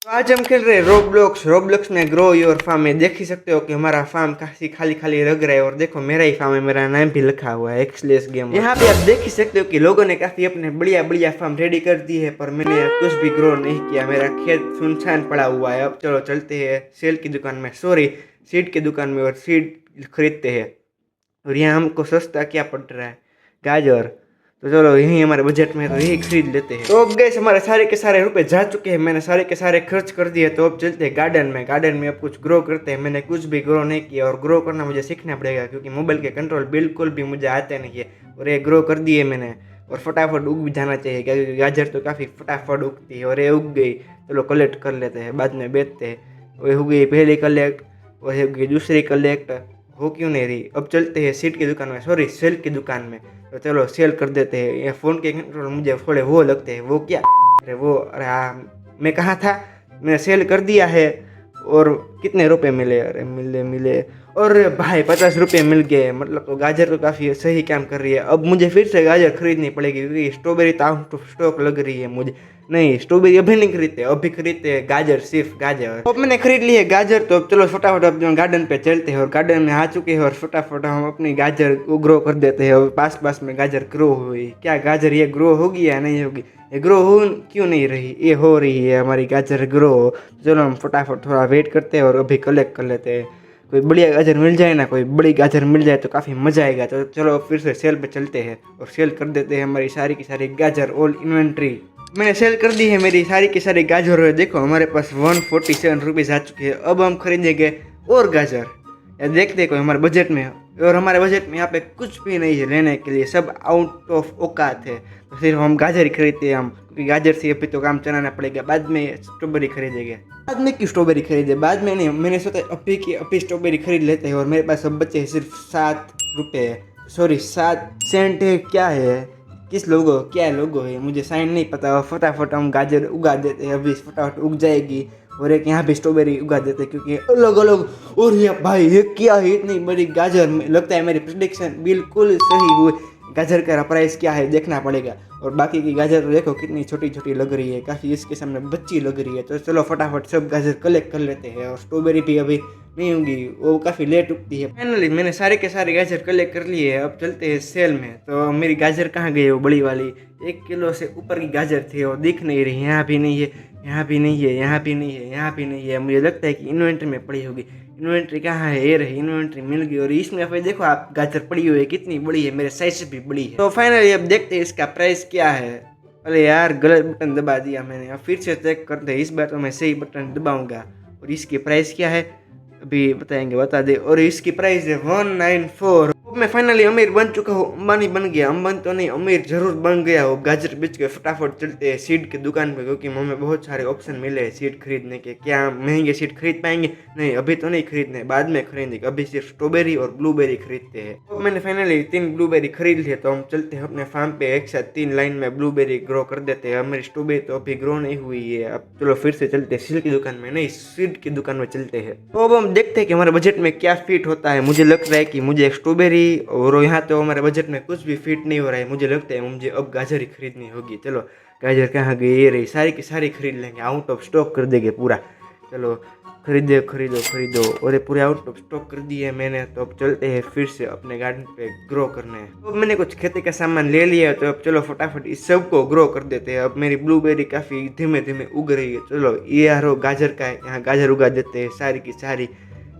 तो आज हम खेल रहे हैं रोब्लॉक्स। रोब्लॉक्स में ग्रो योर फार्म है। देख ही सकते हो कि हमारा फार्म काफी खाली खाली लग रहा है और देखो मेरा ही फार्म है, मेरा नाम भी लिखा हुआ है एक्सलेस गेम। यहाँ पे आप देख ही सकते हो कि लोगों ने काफी अपने बढ़िया बढ़िया फार्म रेडी कर दी है, पर मैंने कुछ भी ग्रो नहीं किया। मेरा खेत सुनसान पड़ा हुआ है। अब चलो चलते हैं सेल की दुकान में, सॉरी सीड की दुकान में, और सीड खरीदते हैं। और यहाँ हमको सस्ता क्या पड़ रहा है, गाजर। तो चलो यही हमारे बजट में, तो यही खरीद लेते हैं। तो अब गैस हमारे सारे के सारे रुपए जा चुके हैं, मैंने सारे के सारे खर्च कर दिए। तो अब चलते हैं गार्डन में। गार्डन में अब कुछ ग्रो करते हैं। मैंने कुछ भी ग्रो नहीं किया, और ग्रो करना मुझे सीखना पड़ेगा क्योंकि मोबाइल के कंट्रोल बिल्कुल भी मुझे आते नहीं है। और ये ग्रो कर दिए मैंने, और फटाफट उग भी जाना चाहिए क्योंकि गाजर तो काफ़ी फटाफट उगती है। और ये उग गई, चलो कलेक्ट कर लेते हैं, बाद में बेचते हैं। वो हो गई पहली कलेक्ट, और हो गई दूसरी कलेक्ट, हो क्यों नहीं रही। अब चलते हैं सीट की दुकान में, सॉरी सेल की दुकान में। तो चलो सेल कर देते हैं। ये फ़ोन के कंट्रोल मुझे थोड़े वो लगते हैं। वो क्या, अरे वो, अरे हाँ मैं कहाँ था, मैंने सेल कर दिया है। और कितने रुपए मिले, अरे मिले और भाई 50 रुपये मिल गए। मतलब तो गाजर तो काफ़ी सही काम कर रही है। अब मुझे फिर से गाजर खरीदनी पड़ेगी क्योंकि स्ट्रॉबेरी तो आउट ऑफ स्टॉक लग रही है मुझे। नहीं, स्ट्रॉबेरी अभी नहीं खरीदते, अभी खरीदते हैं गाजर, सिर्फ गाजर। अब मैंने खरीद ली है गाजर। तो अब चलो फटाफट अब गार्डन पे चलते हैं, और गार्डन में आ चुके हैं, और फटाफट हम अपनी गाजर को ग्रो कर देते हैं। और पास पास में गाजर ग्रो हुई, क्या गाजर ये ग्रो होगी या नहीं होगी, ये ग्रो हो क्यों नहीं रही, ये हो रही है हमारी गाजर ग्रो। चलो हम फटाफट थोड़ा वेट करते हैं और अभी कलेक्ट कर लेते हैं। कोई बढ़िया गाजर मिल जाए ना, कोई बड़ी गाजर मिल जाए तो काफ़ी मज़ा आएगा। तो चलो फिर से सेल पे चलते हैं और सेल कर देते हैं हमारी सारी की सारी गाजर। ऑल इन्वेंट्री मैंने सेल कर दी है मेरी सारी की सारी गाजर। देखो हमारे पास 147 रुपीज़ आ चुके हैं। अब हम खरीदेंगे और गाजर। या देखते कोई हमारे बजट में, और हमारे बजट में यहाँ पे कुछ भी नहीं है लेने के लिए, सब आउट ऑफ औकात है। तो सिर्फ हम गाजर ही खरीदते हैं हम, क्योंकि गाजर से अभी तो काम चलाना पड़ेगा। बाद में स्ट्रॉबेरी खरीदेंगे। बाद में क्यों स्ट्रॉबेरी खरीदे, बाद में नहीं, मैंने सोचा अभी की अभी स्ट्रॉबेरी खरीद लेते हैं। और मेरे पास अब बचे सिर्फ 7 रुपये, सॉरी 7 सेंट है। क्या है, किस लोगो, क्या लोगो है, मुझे साइन नहीं पता। फटाफट हम गाजर उगा देते हैं, अभी फटाफट उग जाएगी। और एक यहाँ पे स्ट्रॉबेरी उगा देते हैं क्योंकि अलग अलग। और ये भाई ये क्या है, इतनी बड़ी गाजर, लगता है मेरी प्रेडिक्शन बिल्कुल सही हुई। गाजर का प्राइस क्या है देखना पड़ेगा। और बाकी की गाजर तो देखो कितनी छोटी छोटी लग रही है, काफ़ी इसके सामने बच्ची लग रही है। तो चलो फटाफट सब गाजर कलेक्ट कर लेते हैं। और स्ट्रॉबेरी भी अभी नहीं होंगी, वो काफ़ी लेट उगती है। फाइनली मैंने सारे के सारे गाजर कलेक्ट कर लिए हैं। अब चलते हैं सेल में। तो मेरी गाजर कहाँ गई, वो बड़ी वाली 1 किलो से ऊपर की गाजर थी, और दिख नहीं रही। यहाँ भी नहीं है, यहाँ भी नहीं है, यहाँ भी नहीं है, यहाँ भी नहीं है। मुझे लगता है कि इन्वेंट्री में पड़ी होगी। इन्वेंट्री कहाँ है, ये रही इन्वेंट्री, मिल गई। और इसमें फिर देखो आप गाजर पड़ी हुई है, कितनी बड़ी है, मेरे साइज से भी बड़ी है। तो फाइनली अब देखते हैं इसका प्राइस क्या है। अरे यार गलत बटन दबा दिया मैंने, अब फिर से चेक करते हैं। इस बार तो मैं सही बटन दबाऊंगा। और इसकी प्राइस क्या है अभी बताएंगे, बता दे। और इसकी प्राइस है 194। मैं फाइनली अमीर बन चुका हूँ, अंबानी बन गया। अंबानी तो नहीं, अमीर जरूर बन गया हो। गाजर बेच के फटाफट चलते हैं सीड की दुकान पे, क्योंकि हमें बहुत सारे ऑप्शन मिले हैं सीड खरीदने के। क्या हम महंगे सीड खरीद पाएंगे, नहीं अभी तो नहीं खरीदने, बाद में खरीदेंगे। अभी सिर्फ स्ट्रॉबेरी और ब्लूबेरी खरीदते हैं। तो मैंने फाइनली 3 ब्लूबेरी खरीद लिए। तो हम चलते हैं अपने फार्म पे, एक साथ 3 लाइन में ब्लूबेरी ग्रो कर देते हैं। हमारी स्ट्रॉबेरी तो अभी ग्रो नहीं हुई है। अब चलो फिर से चलते हैं सीड की दुकान में, नहीं सीड की दुकान में चलते हैं। तो अब हम देखते हैं कि हमारे बजट में क्या फिट होता है। मुझे लग रहा है कि मुझे स्ट्रॉबेरी, और यहाँ तो हमारे बजट में कुछ भी फिट नहीं हो रहा है। मुझे लगता है मुझे अब गाजर ही खरीदनी होगी। चलो गाजर कहाँ गई, ये रही, सारी की सारी खरीद लेंगे, आउट ऑफ स्टॉक कर देंगे पूरा। चलो खरीदो खरीदो खरीदो, और ये पूरे आउट ऑफ स्टॉक कर दिए मैंने। तो अब चलते हैं फिर से अपने गार्डन पे ग्रो करने। तो मैंने कुछ खेती का सामान ले लिया है, तो अब चलो फटाफट इस सब को ग्रो कर देते हैं। अब मेरी ब्लूबेरी काफ़ी धीमे धीमे उग रही है। चलो ये यारो गाजर का है, यहाँ गाजर उगा देते हैं सारी की सारी।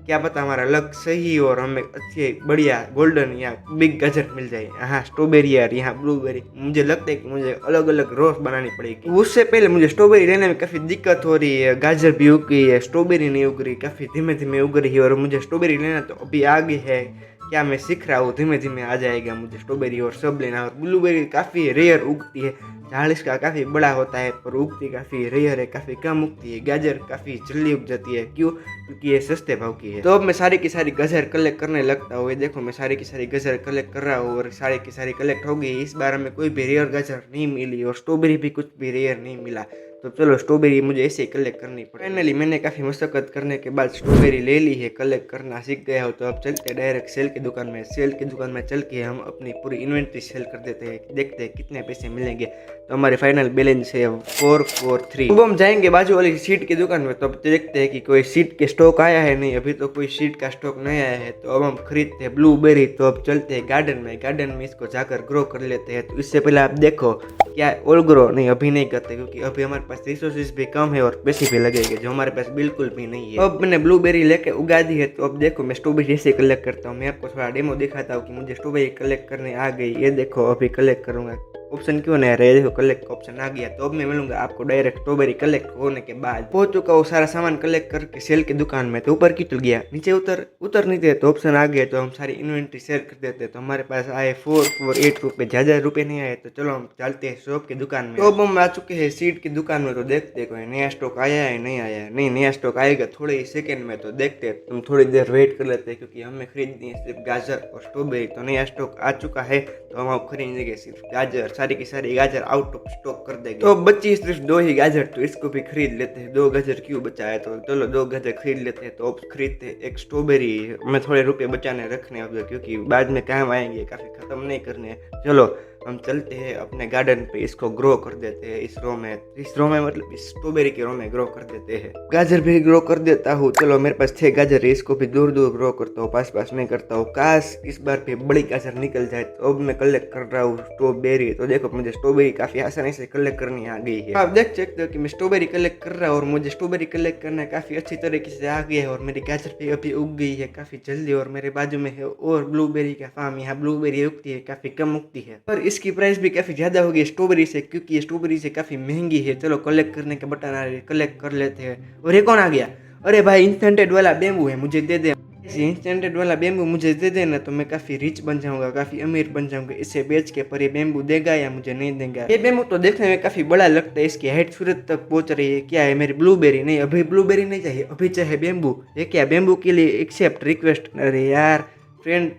क्या पता हमारा लक सही हो और हमें अच्छी बढ़िया गोल्डन या बिग गाजर मिल जाए। यहाँ स्ट्रॉबेरी यार, यहाँ ब्लूबेरी। मुझे लगता है कि मुझे अलग अलग रोज बनानी पड़ेगी। उससे पहले मुझे स्ट्रॉबेरी लेने में काफ़ी दिक्कत हो रही है। गाजर भी उग गई है, स्ट्रॉबेरी नहीं उग रही, काफ़ी धीमे धीमे उग रही है। और मुझे स्ट्रॉबेरी लेना तो अभी आगे है, क्या मैं सीख रहा हूँ, धीमे धीमे आ जाएगा मुझे स्ट्रॉबेरी और सब लेना। और ब्लूबेरी काफ़ी रेयर उगती है, झाड़ इसका काफ़ी बड़ा होता है पर उगती काफ़ी रेयर है, काफ़ी कम उगती है। गाजर काफ़ी जल्दी उग जाती है, क्यों, क्योंकि ये सस्ते भाव की है। तो अब मैं सारी की सारी गाजर कलेक्ट करने लगता हूँ। ये देखो मैं सारी की सारी गाजर कलेक्ट कर रहा हूँ, और सारी की सारी कलेक्ट हो गई। इस बार हमें कोई भी रेयर गाजर नहीं मिली, और स्ट्रॉबेरी भी कुछ भी रेयर नहीं मिला। तो चलो स्ट्रॉबेरी मुझे ऐसे ही कलेक्ट करनी पड़ी। फाइनली मैंने काफ़ी मशक्कत करने के बाद स्ट्रॉबेरी ले ली है, कलेक्ट करना सीख गया हो। तो अब चलते हैं डायरेक्ट सेल की दुकान में। सेल की दुकान में चल के हम अपनी पूरी इन्वेंट्री सेल कर देते हैं, देखते हैं कितने पैसे मिलेंगे। तो हमारे फाइनल बैलेंस है 443। अब हम जाएंगे बाजू वाली सीट की दुकान में, तो अब देखते हैं कि कोई सीट के स्टॉक आया है। नहीं, अभी तो कोई सीट का स्टॉक नहीं आया है। तो अब हम खरीदते हैं ब्लूबेरी। तो अब चलते हैं गार्डन में इसको जाकर ग्रो कर लेते हैं। तो इससे पहले आप देखो क्या ऑल ग्रो नहीं, अभी नहीं करते क्योंकि अभी हमारे पास रिसोर्सेज भी कम है और पैसे भी लगेंगे जो हमारे पास बिल्कुल भी नहीं है। अब मैंने ब्लूबेरी लेके उगा दी है। तो अब देखो मैं स्ट्रॉबेरी ऐसे कलेक्ट करता हूँ। मैं आपको थोड़ा डेमो दिखाता हूँ कि मुझे स्ट्रॉबेरी कलेक्ट करने आ गई। ये देखो अभी कलेक्ट करूंगा, ऑप्शन क्यों नहीं आ रहा है, देखो कलेक्ट का ऑप्शन आ गया। तो अब मैं मिलूंगा आपको डायरेक्ट स्ट्रॉबेरी कलेक्ट होने के बाद। पहुंच चुका हूँ सारा सामान कलेक्ट करके सेल की दुकान में। तो ऊपर क्यों चल गया, नीचे उतर नहीं थे। तो ऑप्शन आ गया, तो हम सारी इन्वेंट्री शेयर कर देते। तो हमारे पास आए 448 रुपये, ज़्यादा रुपये नहीं आए। तो चलो हम चलते हैं शॉप की दुकान में। तो अब हम आ चुके हैं सीट की दुकान में। तो देखते हैं कोई नया स्टॉक आया है नहीं आया है। नहीं, नया स्टॉक आएगा थोड़े ही सेकेंड में। तो देखते हैं, तुम थोड़ी देर वेट कर लेते हैं क्योंकि हमें खरीदनी है सिर्फ गाजर और स्ट्रॉबेरी। तो नया स्टॉक आ चुका है, तो हम अब खरीदेंगे सिर्फ गाजर। सारी की सारी गाजर आउट ऑफ स्टॉक कर देंगे। तो बची सिर्फ 2 ही गाजर, तो इसको भी खरीद लेते हैं। 2 गाजर क्यों बचा है, तो चलो 2 गाजर खरीद लेते हैं। तो अब खरीदते हैं एक स्ट्रॉबेरी। मैं थोड़े रुपए बचाने रखने होंगे क्योंकि बाद में काम आएंगे, काफी खत्म नहीं करने। चलो हम चलते हैं अपने गार्डन पे, इसको ग्रो कर देते हैं इस रो में मतलब इस स्ट्रॉबेरी के रो में ग्रो कर देते हैं। गाजर भी ग्रो कर देता हूँ। चलो मेरे पास 6 गाजर है, इसको भी दूर दूर ग्रो करता हूँ, पास नहीं करता हूँ। काश इस बार भी बड़ी गाजर निकल जाए। तो अब मैं कलेक्ट कर रहा हूँ स्ट्रॉबेरी। तो देखो मुझे स्ट्रॉबेरी काफी आसानी से कलेक्ट करनी आ गई है। आप देख सकते हो कि मैं स्ट्रॉबेरी कलेक्ट कर रहा हूँ और मुझे स्ट्रॉबेरी कलेक्ट करना काफी अच्छी तरीके से आ गया है। और मेरी गाजर भी अभी उग गई है काफी जल्दी। और मेरे बाजू में है और ब्लूबेरी का फार्म, यहाँ ब्लूबेरी उगती है, काफी कम उगती है और इसकी प्राइस भी काफी ज्यादा होगी स्ट्रॉबेरी से, क्योंकि ये स्ट्रॉबेरी से काफी महंगी है। चलो कलेक्ट करने के बटन आ रहे, कलेक्ट कर लेते हैं। और ये कौन आ गया, अरे भाई इंस्टेंटेड वाला बेम्बू है, मुझे दे दे। इंस्टेंटेड वाला बेम्बू मुझे दे देना तो मैं काफी रिच बन जाऊंगा, काफी अमीर बन जाऊंगा इसे बेच के। पर ये बेम्बू देगा या मुझे नहीं देगा। ये बेम्बू तो देखने में काफी बड़ा लगता है, इसकी हाइट सूरत तक पहुंच रही है। क्या है, मेरी ब्लूबेरी नहीं, अभी ब्लूबेरी नहीं चाहिए, अभी चाहे बेम्बू। ये क्या, बेम्बू के लिए एक्सेप्ट रिक्वेस्ट। अरे यार फ्रेंड,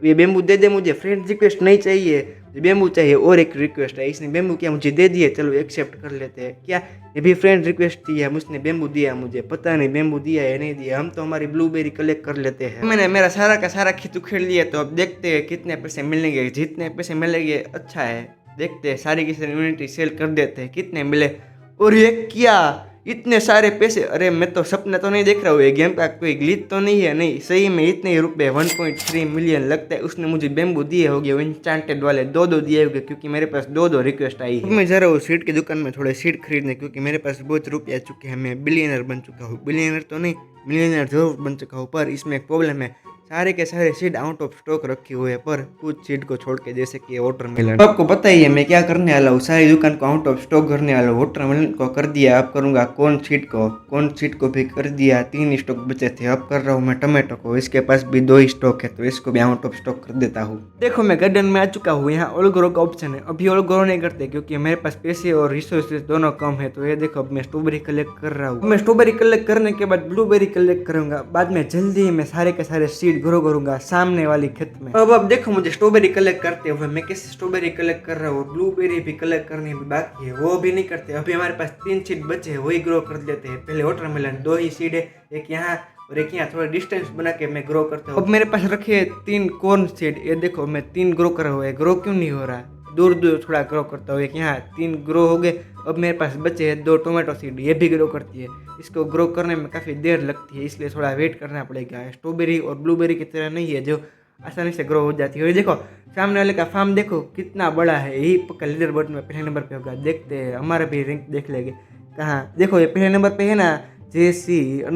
ये बेम्बू दे दे मुझे, फ्रेंड रिक्वेस्ट नहीं चाहिए, बेम्बू चाहिए और एक रिक्वेस्ट है। इसने बेम्बू क्या मुझे दे दिया, चलो एक्सेप्ट कर लेते हैं। क्या ये भी फ्रेंड रिक्वेस्ट थी या मुझने बेम्बू दिया, मुझे पता नहीं बेम्बू दिया या नहीं दिया। हम तो हमारी ब्लूबेरी कलेक्ट कर लेते हैं। मैंने मेरा सारा का सारा खेत उखेड़ लिया। तो अब देखते हैं कितने पैसे मिलेंगे। जितने पैसे मिलेंगे अच्छा है, देखते हैं सारी की सारी यूनिटी सेल कर देते हैं, कितने मिले। और ये क्या, इतने सारे पैसे, अरे मैं तो सपने तो नहीं देख रहा हूँ, ये गेम का कोई ग्लिच तो नहीं है। नहीं, सही में इतने ही रुपए 1.3 मिलियन लगता है। उसने मुझे बेम्बू दिए होंगे, इंस्टेंटेड वाले 2 दिए होंगे, क्योंकि मेरे पास 2 रिक्वेस्ट आई है। मैं जा रहा हूँ सीट की दुकान में थोड़े सीट खरीदने, क्योंकि मेरे पास बहुत रुपये आ चुके हैं। मैं बिलियनर बन चुका हूँ, बिलियनर तो नहीं मिलियनर जरूर बन चुका हूँ। पर इसमें एक प्रॉब्लम है, सारे के सारे सीड आउट ऑफ स्टॉक रखे हुए हैं, पर कुछ सीड को छोड़ के, जैसे कि वाटरमेलन। आपको पता ही है मैं क्या करने वाला हूँ, सारी दुकान को आउट ऑफ स्टॉक करने वाला हूँ। वाटरमेलन को कर दिया, अब करूंगा कौन सीड को भी कर दिया। 3 स्टॉक बचे थे, अब कर रहा हूँ मैं टमाटो को, इसके पास भी 2 ही स्टॉक है, तो इसको भी आउट ऑफ स्टॉक कर देता हूँ। देखो मैं गार्डन में आ चुका हूँ, यहाँ ऑल ग्रो का ऑप्शन है। अभी ऑल ग्रो नहीं करते क्योंकि मेरे पास पैसे और रिसोर्सेज दोनों कम है। तो ये देखो अब मैं स्ट्रॉबेरी कलेक्ट कर रहा हूँ। मैं स्ट्रॉबेरी कलेक्ट करने के बाद ब्लूबेरी कलेक्ट करूंगा, बाद में जल्दी ही मैं सारे के सारे सीड ग्रो करूंगा सामने वाली खेत में। अब देखो मुझे स्ट्रॉबेरी कलेक्ट करते हुए, मैं कैसे स्ट्रॉबेरी कलेक्ट कर रहा हूँ। ब्लूबेरी भी कलेक्ट करनी बाकी है, वो भी नहीं करते। अभी हमारे पास 3 सीड बचे हैं, वही ग्रो कर लेते हैं। पहले वाटरमेलन 2 ही सीड है, एक यहाँ और एक यहाँ, थोड़ा डिस्टेंस बना के मैं ग्रो करता हूँ। अब मेरे पास रखे 3 कॉर्न सीड, ये देखो मैं 3 ग्रो कर रहा हूँ। ग्रो क्यों नहीं हो रहा, दूर दूर थोड़ा ग्रो करता हूँ। एक यहाँ 3 ग्रो हो गए। अब मेरे पास बचे हैं 2 टोमेटो सीड, ये भी ग्रो करती है। इसको ग्रो करने में काफ़ी देर लगती है, इसलिए थोड़ा वेट करना पड़ेगा। स्ट्रॉबेरी और ब्लूबेरी की तरह नहीं है जो आसानी से ग्रो हो जाती है। और देखो सामने वाले का फार्म देखो कितना बड़ा है, यही पक्का लीडर बोर्ड में पहले नंबर पे होगा। देखते हैं, हमारा भी रैंक देख लेंगे। कहाँ देखो, ये पहले नंबर पे है ना, JC_VVVVV_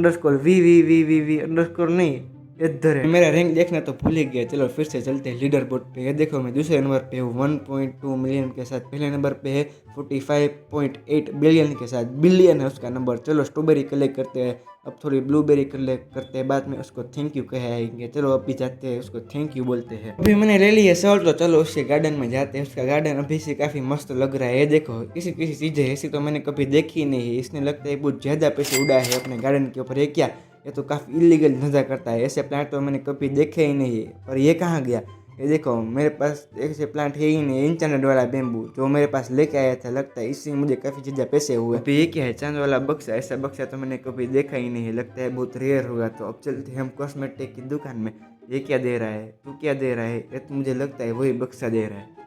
नहीं, इधर है। मेरा रैंक देखना तो भूल ही गया। चलो फिर से चलते हैं लीडर बोर्ड पे। ये देखो मैं दूसरे नंबर पे हूँ 1.2 मिलियन के साथ। पहले नंबर पे है 45.8 बिलियन के साथ, बिलियन है उसका नंबर। चलो स्ट्रॉबेरी कलेक्ट करते हैं, अब थोड़ी ब्लूबेरी कलेक्ट करते हैं, बाद में उसको थैंक यू कहेंगे। चलो अभी जाते हैं, उसको थैंक यू बोलते हैं। अभी मैंने ले लिया सॉल्ट, तो चलो उसके गार्डन में जाते हैं। उसका गार्डन अभी से काफ़ी मस्त लग रहा है। ये देखो किसी चीज़ें ऐसी तो मैंने कभी देखी नहीं है। इसने लगता है बहुत ज़्यादा पैसे उड़ाए हैं अपने गार्डन के ऊपर। ये क्या, ये तो काफ़ी इलीगल धंधा करता है, ऐसे प्लांट तो मैंने कभी देखे ही नहीं है। और ये कहाँ गया, ये देखो मेरे पास एक से प्लांट है ही नहीं, इंटरनेट वाला बेम्बू जो मेरे पास लेके आया था, लगता है इससे मुझे काफ़ी चीज़ें पैसे हुए। अभी ये क्या है, चांद वाला बक्सा, ऐसा बक्सा तो मैंने कभी देखा ही नहीं है, लगता है बहुत रेयर होगा। तो अब चलते हैं हम कॉस्मेटिक की दुकान में। ये क्या दे रहा है, तू क्या दे रहा है? ये तो मुझे लगता है वही बक्सा दे रहा है।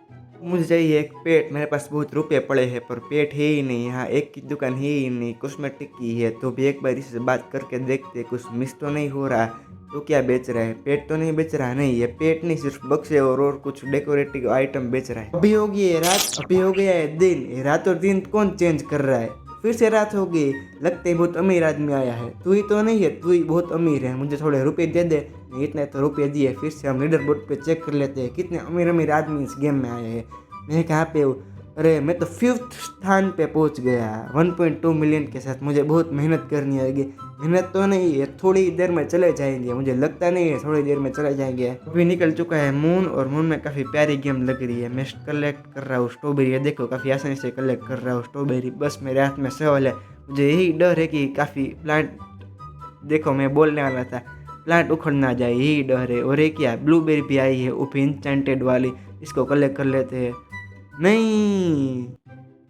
मुझे चाहिए एक पेट, मेरे पास बहुत रुपए पड़े हैं पर पेट है ही नहीं, यहाँ एक की दुकान है ही नहीं, कॉस्मेटिक की है। तो भी एक बार इससे बात करके देखते, कुछ मिस तो नहीं हो रहा। तो क्या बेच रहा है? पेट तो नहीं बेच रहा? नहीं, ये पेट नहीं, सिर्फ बक्से और कुछ डेकोरेटिव आइटम बेच रहा है। अभी हो गई है रात, अभी हो गया है दिन, ये रात और दिन कौन चेंज कर रहा है? फिर से रात हो गई, लगता है बहुत अमीर आदमी आया है। तू ही तो नहीं है, तू ही बहुत अमीर है, मुझे थोड़े रुपए दे दे। नहीं, इतने तो रुपए दिए। फिर से हम लीडर बोर्ड पे चेक कर लेते हैं कितने अमीर अमीर आदमी इस गेम में आए हैं। मैं कहाँ पे हूँ? अरे मैं तो 5th स्थान पे पहुँच गया 1.2 मिलियन के साथ। मुझे बहुत मेहनत करनी होगी। मेहनत तो नहीं है, थोड़ी देर में चले जाएंगे, मुझे लगता नहीं है थोड़ी देर में चले जाएंगे। अभी निकल चुका है मून, और मून में काफ़ी प्यारी गेम लग रही है। मैं कलेक्ट कर रहा हूँ स्ट्रॉबेरी, देखो काफ़ी आसानी से कलेक्ट कर रहा हूँ स्ट्रॉबेरी। बस मेरे हाथ में सवाल है, मुझे यही डर है कि काफ़ी प्लांट, देखो मैं बोलने वाला था, प्लांट उखड़ ना जाए, यही डर है। और एक क्या ब्लूबेरी भी आई है, वो भी इंचेंटेड वाली, इसको कलेक्ट कर लेते हैं। नहीं,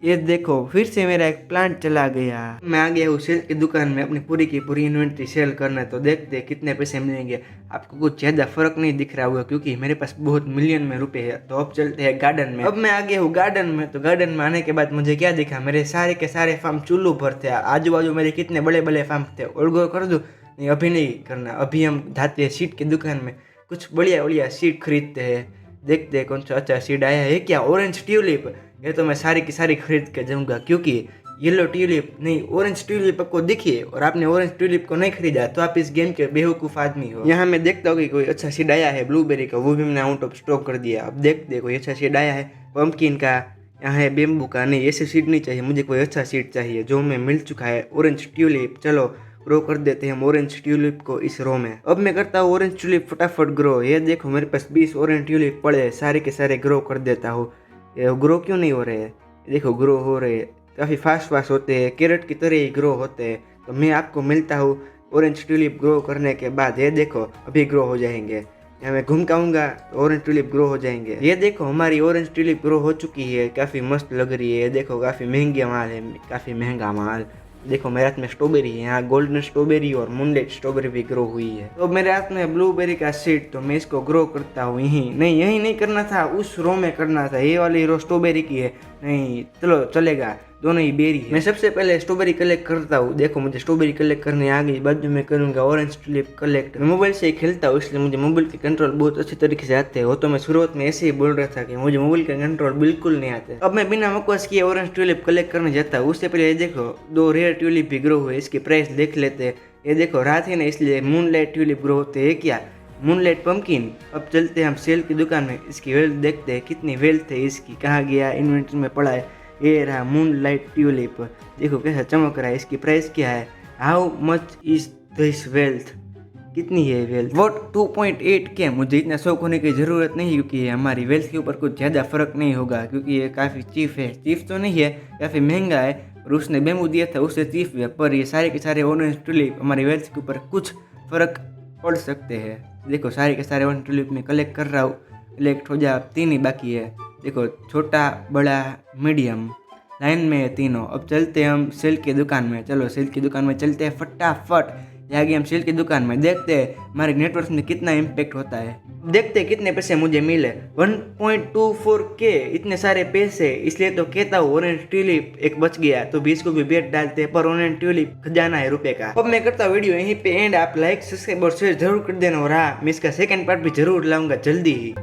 ये देखो फिर से मेरा एक प्लांट चला गया। मैं आ गया हूँ सेल की दुकान में अपनी पूरी की पूरी इन्वेंट्री सेल करना। तो देखते हैं कितने पैसे मिलेंगे। आपको कुछ ज़्यादा फर्क नहीं दिख रहा होगा क्योंकि मेरे पास बहुत मिलियन में रुपए है। तो अब चलते हैं गार्डन में। अब मैं आ गया हूँ गार्डन में। तो गार्डन में आने के बाद मुझे क्या दिखा, मेरे सारे के सारे फार्म चुल्लू पर थे। आजू बाजू मेरे कितने बड़े बड़े फार्म थे। और कर दूँ? नहीं, अभी नहीं करना। अभी हम जाते हैं सीड की दुकान में, कुछ बढ़िया बढ़िया सीड खरीदते हैं। देखते हैं कौन सा अच्छा सीड आया है। क्या ऑरेंज ट्यूलिप? ये तो मैं सारी की सारी खरीद के जाऊंगा क्योंकि येलो ट्यूलिप नहीं, ऑरेंज ट्यूलिप आपको दिखिए और आपने ऑरेंज ट्यूलिप को नहीं खरीदा तो आप इस गेम के बेवकूफ़ आदमी हो। यहाँ मैं देखता हूँ कि कोई अच्छा सीड आया है ब्लूबेरी का, वो भी मैंने आउट ऑफ स्टॉक कर दिया। अब देखते कोई अच्छा सीड आया है पम्पकिन का, यहाँ है बेम्बू का। नहीं, ऐसे सीड नहीं चाहिए मुझे, कोई अच्छा सीड चाहिए जो हमें मिल चुका है। ऑरेंज ट्यूलिप, चलो ग्रो कर देते हैं हम ऑरेंज ट्यूलिप को इस रो में। अब मैं करता हूँ ऑरेंज ट्यूलिप फटाफट ग्रो। ये देखो मेरे पास 20 ऑरेंज ट्यूलिप पड़े हैं, सारे के सारे ग्रो कर देता हूँ। ये ग्रो क्यों नहीं हो रहे हैं? देखो ग्रो हो रहे हैं, काफ़ी फास्ट होते हैं, कैरेट की तरह ही ग्रो होते हैं। तो मैं आपको मिलता हूँ ऑरेंज ट्यूलिप ग्रो करने के बाद। ये देखो अभी ग्रो हो जाएंगे, यहाँ मैं घुमकाऊंगा तो ऑरेंज ट्यूलिप ग्रो हो जाएंगे। ये देखो हमारी ऑरेंज ट्यूलिप ग्रो हो चुकी है, काफ़ी मस्त लग रही है। ये देखो काफ़ी महंगी माल है, काफ़ी महंगा माल। देखो मेरे हाथ में स्ट्रॉबेरी है, यहाँ गोल्डन स्ट्रॉबेरी और मूनलाइट स्ट्रॉबेरी भी ग्रो हुई है। तो मेरे हाथ में ब्लूबेरी का सीड, तो मैं इसको ग्रो करता हूँ। यहीं नहीं करना था, उस रो में करना था। ये वाली रो स्ट्रॉबेरी की है। नहीं चलो चलेगा, दोनों ही बेरी है। मैं सबसे पहले स्ट्रॉबेरी कलेक्ट करता हूँ। देखो मुझे स्ट्रॉबेरी कलेक्ट करने आ गई, बाद में करूँगा ऑरेंज ट्यूलिप कलेक्ट। मैं मोबाइल से ही खेलता हूँ इसलिए मुझे मोबाइल के कंट्रोल बहुत अच्छी तरीके से आते हैं। वो तो मैं शुरुआत में ऐसे ही बोल रहा था कि मुझे मोबाइल के कंट्रोल बिल्कुल नहीं आते। अब मैं बिना मकवास किए ऑरेंज ट्यूलिप कलेक्ट करने जाता हूँ। उससे पहले ये देखो 2 रेयर ट्यूलिप भी ग्रो हुए, इसकी प्राइस देख लेते हैं। ये देखो रात है ना इसलिए मूनलाइट ट्यूलिप ग्रो होते हैं। क्या मूनलाइट पम्पकिन? अब चलते हैं हम सेल की दुकान में, इसकी वेल्थ देखते हैं कितनी वेल्थ है इसकी, कहाँ गया, इन्वेंटरी में पड़ा है। ये रहा मूनलाइट ट्यूलिप, देखो कैसा चमक रहा है। इसकी प्राइस क्या है? How much is this wealth? कितनी है वेल्थ? वोट 2.8 के। मुझे इतना शौक होने की ज़रूरत नहीं क्योंकि हमारी वेल्थ के ऊपर कुछ ज़्यादा फर्क नहीं होगा क्योंकि ये काफ़ी चीफ है। चीफ तो नहीं है, काफ़ी महंगा है, और उसने बेम्बू दिया था उससे चीफ है। पर ये सारे के सारे ऑरेंज ट्यूलिप हमारी वेल्थ के ऊपर कुछ फ़र्क पड़ सकते हैं। देखो सारे के सारे ऑरेंज ट्यूलिप में कलेक्ट कर रहा हूँ, कलेक्ट हो जा, 3 ही बाकी है। देखो छोटा बड़ा मीडियम लाइन में है तीनों। अब चलते हैं हम सेल की दुकान में। चलो सेल की दुकान में चलते हैं फटाफट। आगे हम सेल की दुकान में देखते हैं हमारे नेटवर्क में कितना इम्पैक्ट होता है। देखते हैं कितने पैसे मुझे मिले। 1.24 के, इतने सारे पैसे, इसलिए तो कहता हूँ ऑरेंज ट्यूलिप एक बच गया तो 20 को भी बेट डालते हैं। पर ऑरेंज ट्यूलिप खजाना है रुपए का। अब मैं करता हूँ वीडियो यहीं पे एंड। आप लाइक सब्सक्राइब और शेयर जरूर कर देना। और हाँ, मैं इसका सेकंड पार्ट भी जरूर लाऊंगा जल्दी ही।